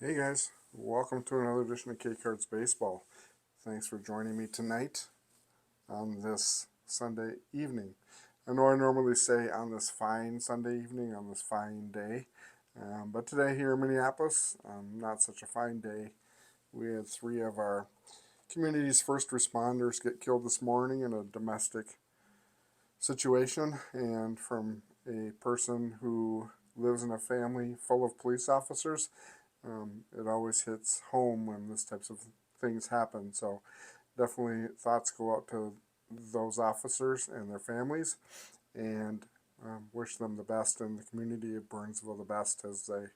Hey guys, welcome to another edition of K Cards Baseball. Thanks for joining me tonight on this Sunday evening. I know I normally say on this fine Sunday evening, on this fine day, but today here in Minneapolis, not such a fine day. We had three of our community's first responders get killed this morning in a domestic situation, and from a person who lives in a family full of police officers. It always hits home when this types of things happen. So definitely thoughts go out to those officers and their families, and wish them the best and the community of Burnsville the best as they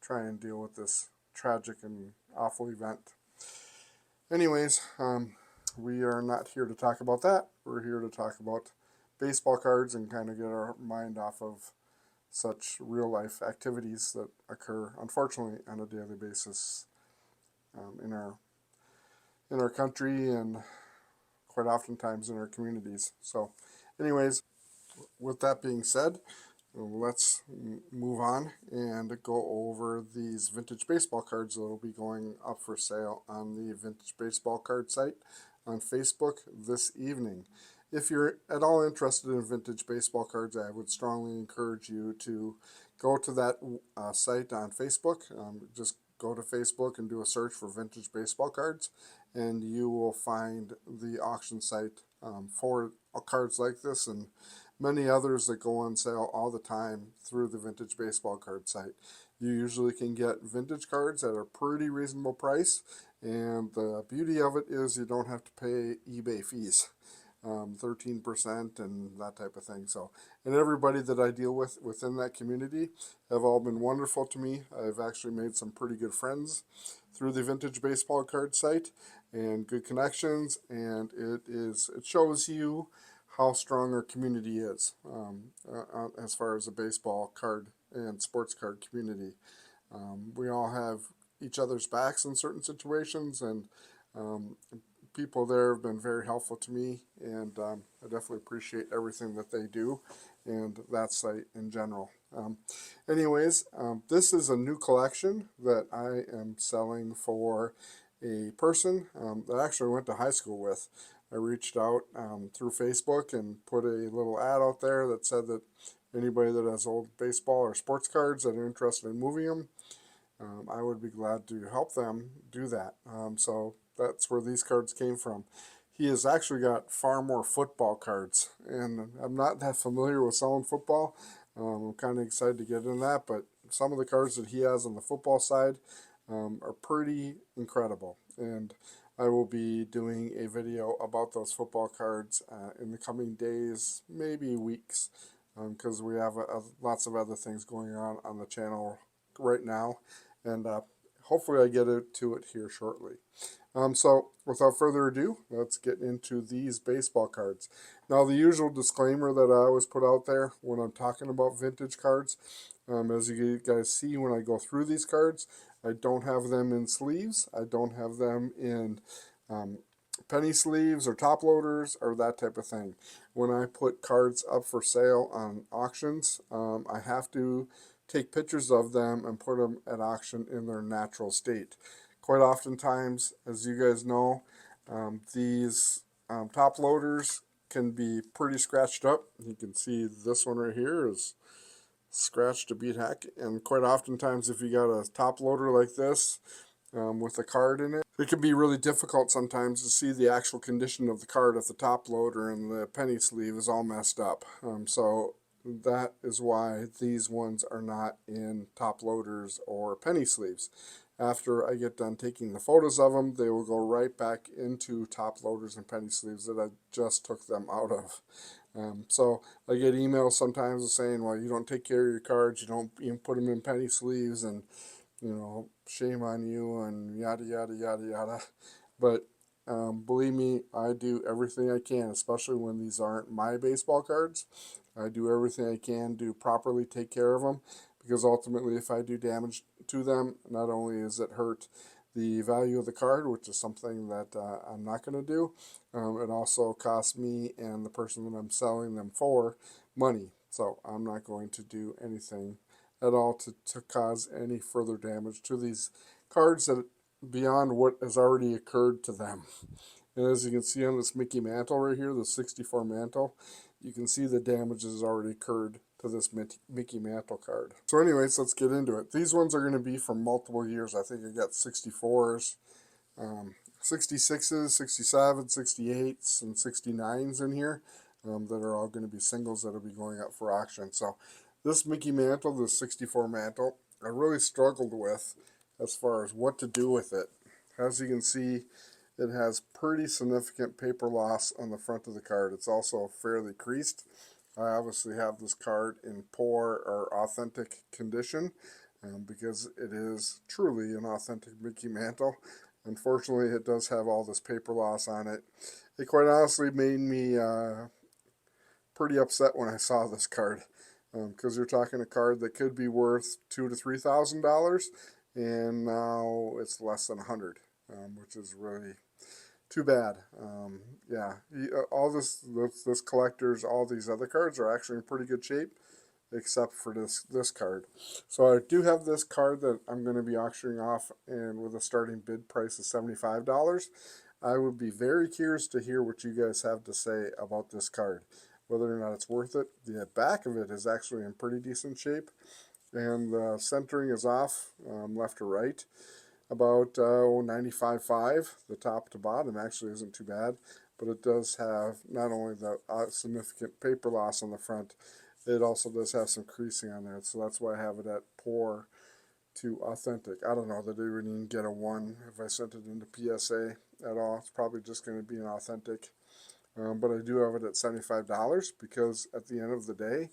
try and deal with this tragic and awful event. Anyways, we are not here to talk about that. We're here to talk about baseball cards and kind of get our mind off of such real life activities that occur, unfortunately, on a daily basis in our country and quite oftentimes in our communities. So, anyways, with that being said, let's move on and go over these vintage baseball cards that will be going up for sale on the Vintage Baseball Card site on Facebook this evening. If you're at all interested in vintage baseball cards, I would strongly encourage you to go to that site on Facebook. Just go to Facebook and do a search for vintage baseball cards, and you will find the auction site for cards like this and many others that go on sale all the time through the Vintage Baseball Card site. You usually can get vintage cards at a pretty reasonable price, and the beauty of it is you don't have to pay eBay fees. 13% and that type of thing. So, and everybody that I deal with within that community have all been wonderful to me. I've actually made some pretty good friends through the Vintage Baseball Card site and good connections, and it shows you how strong our community is as far as the baseball card and sports card community. We all have each other's backs in certain situations, and um, people there have been very helpful to me, and I definitely appreciate everything that they do and that site in general. This is a new collection that I am selling for a person that I actually went to high school with. I reached out through Facebook and put a little ad out there that said that anybody that has old baseball or sports cards that are interested in moving them, I would be glad to help them do that. So that's where these cards came from. He has actually got far more football cards, and I'm not that familiar with selling football. I'm kind of excited to get into that, but some of the cards that he has on the football side are pretty incredible. And I will be doing a video about those football cards in the coming days, maybe weeks, because we have lots of other things going on the channel right now, and hopefully I get to it here shortly. So without further ado, let's get into these baseball cards. Now, the usual disclaimer that I always put out there when I'm talking about vintage cards, as you guys see when I go through these cards, I don't have them in sleeves. I don't have them in um, penny sleeves or top loaders or that type of thing. When I put cards up for sale on auctions, I have to take pictures of them and put them at auction in their natural state. Quite oftentimes, as you guys know, these top loaders can be pretty scratched up. You can see this one right here is scratched to beat heck, and quite oftentimes if you got a top loader like this with a card in it, it can be really difficult sometimes to see the actual condition of the card if the top loader and the penny sleeve is all messed up. So that is why these ones are not in top loaders or penny sleeves. After I get done taking the photos of them, they will go right back into top loaders and penny sleeves that I just took them out of. So I get emails sometimes saying, well, you don't take care of your cards, you don't even put them in penny sleeves, and shame on you, and yada, yada, yada, yada. But believe me, I do everything I can, especially when these aren't my baseball cards. I do everything I can to properly take care of them, because ultimately, if I do damage to them, not only is it hurt the value of the card, which is something that I'm not going to do, it also costs me and the person that I'm selling them for money. So I'm not going to do anything at all to cause any further damage to these cards that beyond what has already occurred to them. And as you can see on this Mickey Mantle right here, the 64 Mantle, you can see the damage has already occurred to this Mickey Mantle card. So anyways, let's get into it. These ones are going to be from multiple years. I think I got 64s, 66s, 67s, 68s, and 69s in here that are all going to be singles that will be going up for auction. So this Mickey Mantle, the 64 Mantle, I really struggled with as far as what to do with it. As you can see, it has pretty significant paper loss on the front of the card. It's also fairly creased. I obviously have this card in poor or authentic condition because it is truly an authentic Mickey Mantle. Unfortunately, it does have all this paper loss on it. It quite honestly made me pretty upset when I saw this card because you're talking a card that could be worth $2,000 to $3,000, and now it's less than $100, which is really too bad. Yeah, all this collector's, all these other cards are actually in pretty good shape, except for this card. So I do have this card that I'm going to be auctioning off, and with a starting bid price of $75. I would be very curious to hear what you guys have to say about this card, whether or not it's worth it. The back of it is actually in pretty decent shape, and the centering is off left to right about 95.5. The top to bottom actually isn't too bad, but it does have not only the significant paper loss on the front, it also does have some creasing on there, so that's why I have it at poor to authentic. I don't know that it would even get a 1 if I sent it into PSA at all. It's probably just going to be an authentic, but I do have it at $75 because at the end of the day,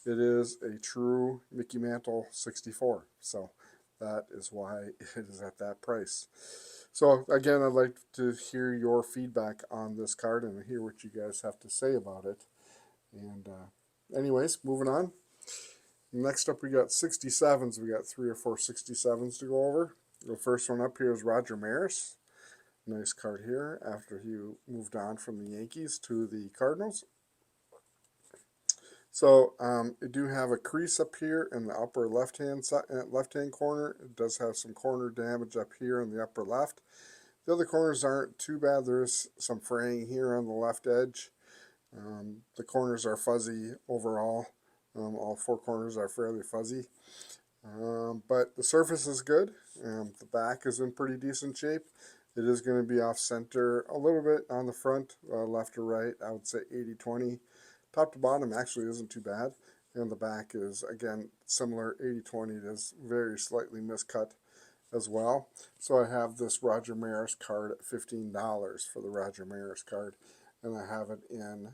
it is a true Mickey Mantle 64. So that is why it is at that price. So again, I'd like to hear your feedback on this card and hear what you guys have to say about it. And anyways, moving on. Next up, we got 67s. We got 3 or 4 67s to go over. The first one up here is Roger Maris. Nice card here after he moved on from the Yankees to the Cardinals. So I do have a crease up here in the upper left-hand corner. It does have some corner damage up here in the upper left. The other corners aren't too bad. There's some fraying here on the left edge. The corners are fuzzy overall. All 4 corners are fairly fuzzy. But the surface is good. The back is in pretty decent shape. It is going to be off center a little bit on the front, left or right. I would say 80-20. Top to bottom actually isn't too bad. And the back is, again, similar 80-20. It is very slightly miscut as well. So I have this Roger Maris card at $15 for the Roger Maris card. And I have it in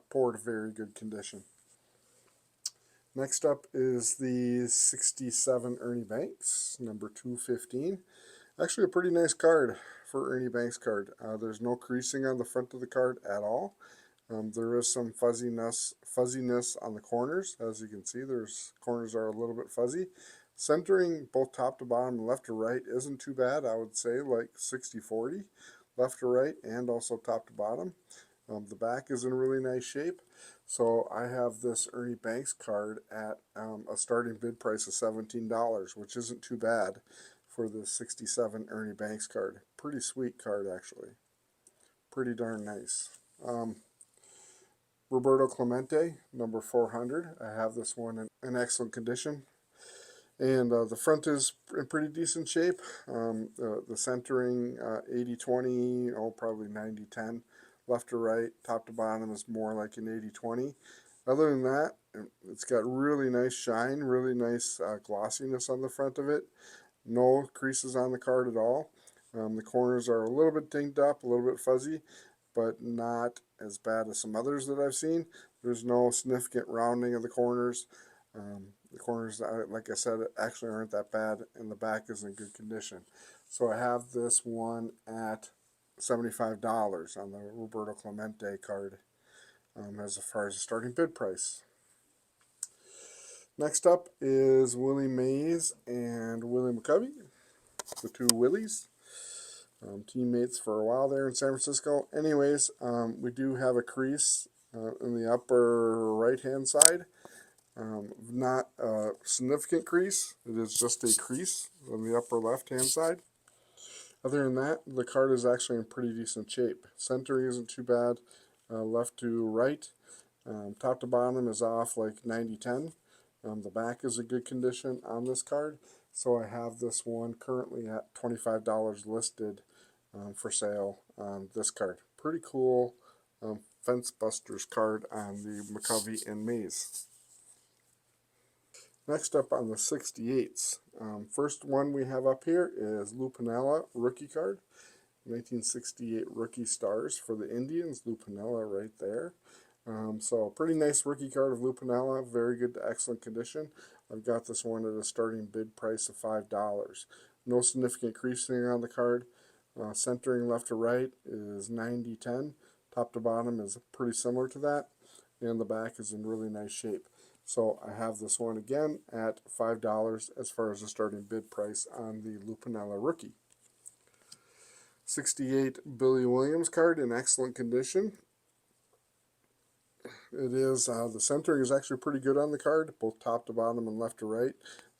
poor to very good condition. Next up is the 67 Ernie Banks, number 215. Actually a pretty nice card for Ernie Banks card. There's no creasing on the front of the card at all. There is some fuzziness on the corners. As you can see, corners are a little bit fuzzy. Centering both top to bottom, left to right isn't too bad. I would say like 60-40, left to right and also top to bottom. The back is in really nice shape. So I have this Ernie Banks card at a starting bid price of $17, which isn't too bad for the 67 Ernie Banks card. Pretty sweet card, actually. Pretty darn nice. Roberto Clemente, number 400. I have this one in excellent condition. And the front is in pretty decent shape. The centering, 80-20, probably 90-10. Left to right, top to bottom is more like an 80-20. Other than that, it's got really nice shine, really nice glossiness on the front of it. No creases on the card at all. The corners are a little bit dinged up, a little bit fuzzy, but not as bad as some others that I've seen. There's no significant rounding of the corners. The corners, like I said, actually aren't that bad, and the back is in good condition. So I have this one at $75 on the Roberto Clemente card as far as the starting bid price. Next up is Willie Mays and Willie McCovey, the 2 Willies. Teammates for a while there in San Francisco. Anyways, we do have a crease in the upper right-hand side. Not a significant crease. It is just a crease on the upper left hand side. Other than that, the card is actually in pretty decent shape. Centering isn't too bad. Left to right. Top to bottom is off like 90-10. The back is in good condition on this card. So I have this one currently at $25 listed for sale on this card. Pretty cool Fence Busters card on the McCovey and Mays. Next up on the 68s. First one we have up here is Lou Piniella rookie card. 1968 rookie stars for the Indians. Lou Piniella right there. So pretty nice rookie card of Lou Piniella. Very good to excellent condition. I've got this one at a starting bid price of $5. No significant creasing on the card. Centering left to right is 90-10. Top to bottom is pretty similar to that. And the back is in really nice shape. So I have this one again at $5 as far as the starting bid price on the Lou Piniella rookie. 68 Billy Williams card in excellent condition. It is, the centering is actually pretty good on the card, both top to bottom and left to right.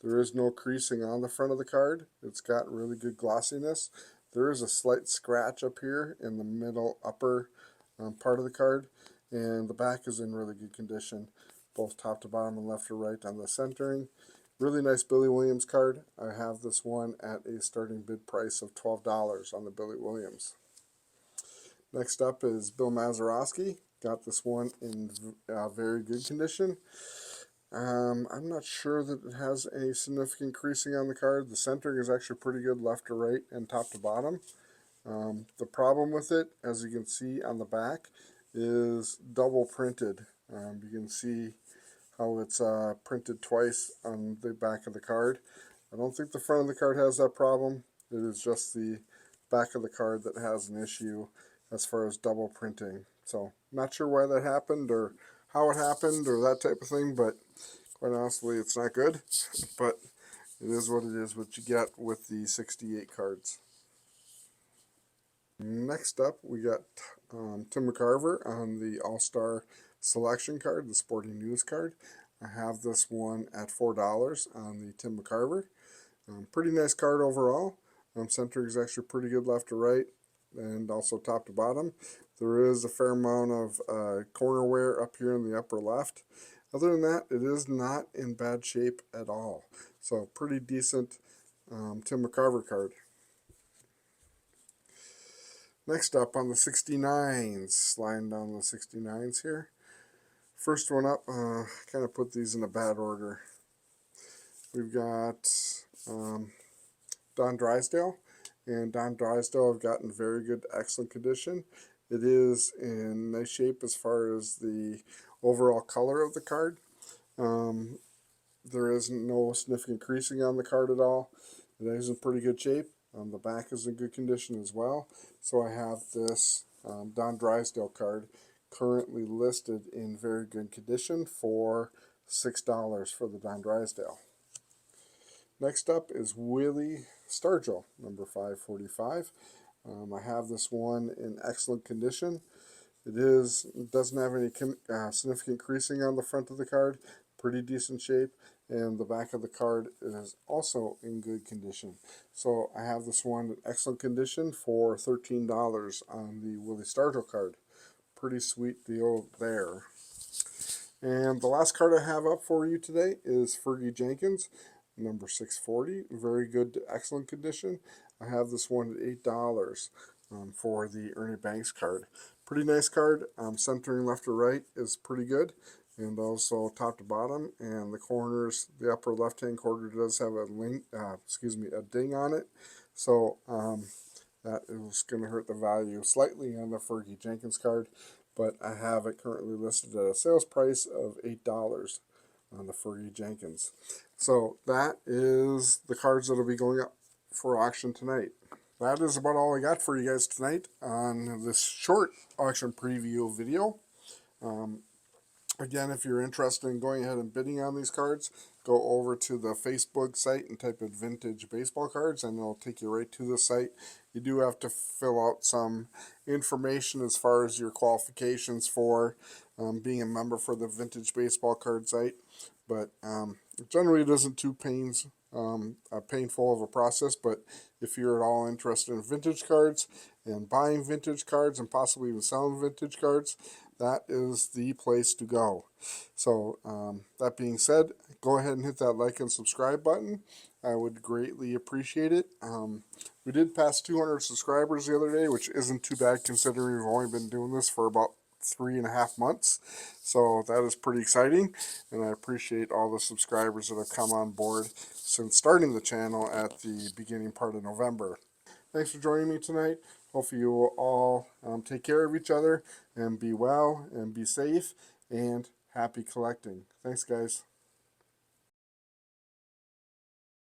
There is no creasing on the front of the card. It's got really good glossiness. There is a slight scratch up here in the middle upper part of the card, and the back is in really good condition, both top to bottom and left to right on the centering. Really nice Billy Williams card. I have this one at a starting bid price of $12 on the Billy Williams. Next up is Bill Mazeroski. Got this one in very good condition. I'm not sure that it has any significant creasing on the card. The centering is actually pretty good left to right and top to bottom. The problem with it, as you can see on the back, is double printed. You can see how it's printed twice on the back of the card. I don't think the front of the card has that problem. It is just the back of the card that has an issue as far as double printing. So, not sure why that happened or how it happened or that type of thing, but quite honestly, it's not good. But it is what it is, what you get with the 68 cards. Next up, we got Tim McCarver on the All-Star Selection card, the Sporting News card. I have this one at $4 on the Tim McCarver. Pretty nice card overall. Center is actually pretty good left to right and also top to bottom. There is a fair amount of corner wear up here in the upper left. Other than that, it is not in bad shape at all. So pretty decent Tim McCarver card. Next up on the 69s, sliding down the 69s here. First one up, kind of put these in a bad order. We've got Don Drysdale, and Don Drysdale I've got in very good, excellent condition. It is in nice shape as far as the overall color of the card. There isn't no significant creasing on the card at all. It is in pretty good shape. The back is in good condition as well. So I have this Don Drysdale card currently listed in very good condition for $6 for the Don Drysdale. Next up is Willie Stargell, number 545. I have this one in excellent condition. It doesn't have any significant creasing on the front of the card. Pretty decent shape, and the back of the card is also in good condition. So I have this one in excellent condition for $13 on the Willie Stargell card. Pretty sweet deal there. And the last card I have up for you today is Fergie Jenkins, number 640. Very good to excellent condition. I have this one at $8 for the Ernie Banks card. Pretty nice card. Centering left to right is pretty good, and also top to bottom, and the corners, the upper left hand corner does have a a ding on it, so that is going to hurt the value slightly on the Fergie Jenkins card, but I have it currently listed at a sales price of $8 on the Fergie Jenkins. So that is the cards that will be going up for auction tonight. That is about all I got for you guys tonight on this short auction preview video. Again, if you're interested in going ahead and bidding on these cards, go over to the Facebook site and type in Vintage Baseball Cards, and it'll take you right to the site. You do have to fill out some information as far as your qualifications for being a member for the Vintage Baseball Card site. but it generally isn't too painful of a process. But if you're at all interested in vintage cards and buying vintage cards and possibly even selling vintage cards, that is the place to go. So that being said, go ahead and hit that like and subscribe button. I would greatly appreciate it. We did pass 200 subscribers the other day, which isn't too bad considering we've only been doing this for about 3.5 months. So that is pretty exciting, and I appreciate all the subscribers that have come on board since starting the channel at the beginning part of November. Thanks for joining me tonight. Hopefully you will all take care of each other and be well and be safe and happy collecting. Thanks, guys.